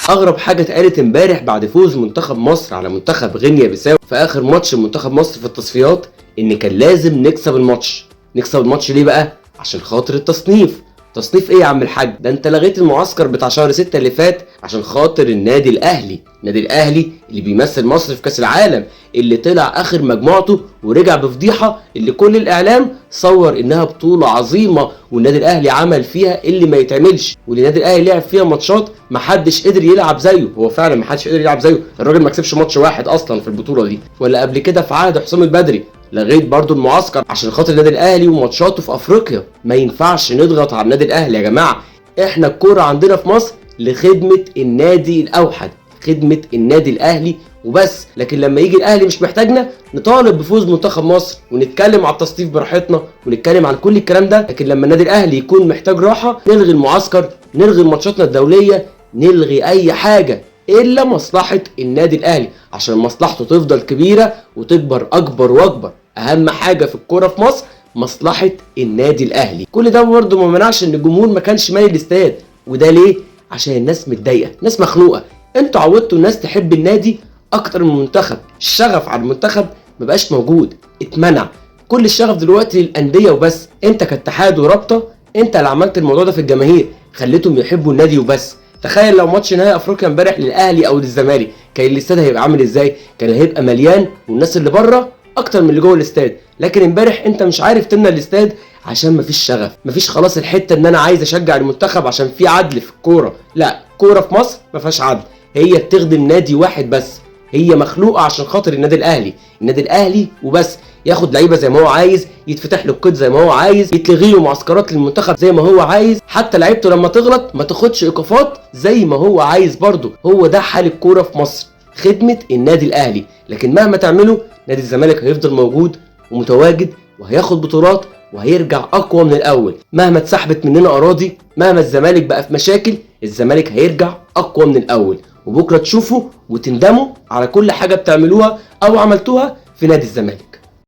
اغرب حاجه اتقالت امبارح بعد فوز منتخب مصر على منتخب غينيا بيساو في اخر ماتش منتخب مصر في التصفيات ان كان لازم نكسب الماتش. نكسب الماتش ليه بقى؟ عشان خاطر التصنيف. تصنيف ايه يا عم الحاج؟ ده انت لغيت المعسكر بتاع شهر 6 اللي فات عشان خاطر النادي الاهلي. النادي الاهلي اللي بيمثل مصر في كاس العالم، اللي طلع اخر مجموعته ورجع بفضيحه، اللي كل الاعلام صور انها بطوله عظيمه والنادي الاهلي عمل فيها اللي ما يتعملش، والنادي الاهلي لعب فيها ماتشات محدش قدر يلعب زيه. هو فعلا محدش قدر يلعب زيه، الراجل ما كسبش ماتش واحد اصلا في البطوله دي. ولا قبل كده في عهد حسام البدري لغيت برضو المعسكر عشان خاطر النادي الاهلي وماتشاته في افريقيا. ما ينفعش نضغط على النادي الاهلي يا جماعه. احنا الكوره عندنا في مصر لخدمه النادي الاوحد، خدمه النادي الاهلي وبس. لكن لما يجي الاهلي مش محتاجنا نطالب بفوز منتخب مصر ونتكلم على التصنيف براحتنا ونتكلم عن كل الكلام ده. لكن لما النادي الاهلي يكون محتاج راحه نلغي المعسكر، نلغي ماتشاتنا الدوليه، نلغي اي حاجه الا مصلحه النادي الاهلي، عشان مصلحته تفضل كبيره وتكبر اكبر واكبر. اهم حاجه في الكوره في مصر مصلحه النادي الاهلي. كل ده برضه ما منعش ان الجمهور ما كانش مالي الاستاد. وده ليه؟ عشان الناس متضايقه، الناس مخنوقه. انتوا عودتوا الناس تحب النادي اكتر من المنتخب. الشغف على المنتخب ما بقاش موجود، اتمنع. كل الشغف دلوقتي للانديه وبس. انت كاتحاد ورابطه انت اللي عملت الموضوع ده في الجماهير، خليتهم يحبوا النادي وبس. تخيل لو ماتش نهائي افريقيا امبارح للاهلي او للزمالك، كان الاستاد هيبقى عامل ازاي؟ كان هيبقى مليان والناس اللي بره اكتر من اللي جوه الاستاد. لكن امبارح انت مش عارف تملى الاستاد عشان مفيش شغف، مفيش خلاص الحته ان انا عايز اشجع المنتخب عشان في عدل في الكوره. لا، كوره في مصر ما فيهاش عدل، هي بتخدم نادي واحد بس، هي مخلوقه عشان خاطر النادي الاهلي. النادي الاهلي وبس، ياخد لعيبه زي ما هو عايز، يتفتح له القيد زي ما هو عايز، يتلغي له معسكرات للمنتخب زي ما هو عايز، حتى لعيبته لما تغلط ما تاخدش ايقافات زي ما هو عايز برضه. هو ده حال الكوره في مصر، خدمه النادي الاهلي. لكن مهما تعملوا نادي الزمالك هيفضل موجود ومتواجد وهياخد بطولات وهيرجع اقوى من الاول. مهما اتسحبت مننا اراضي، مهما الزمالك بقى في مشاكل، الزمالك هيرجع اقوى من الاول. وبكره تشوفوا وتندموا على كل حاجه بتعملوها او عملتوها في نادي الزمالك.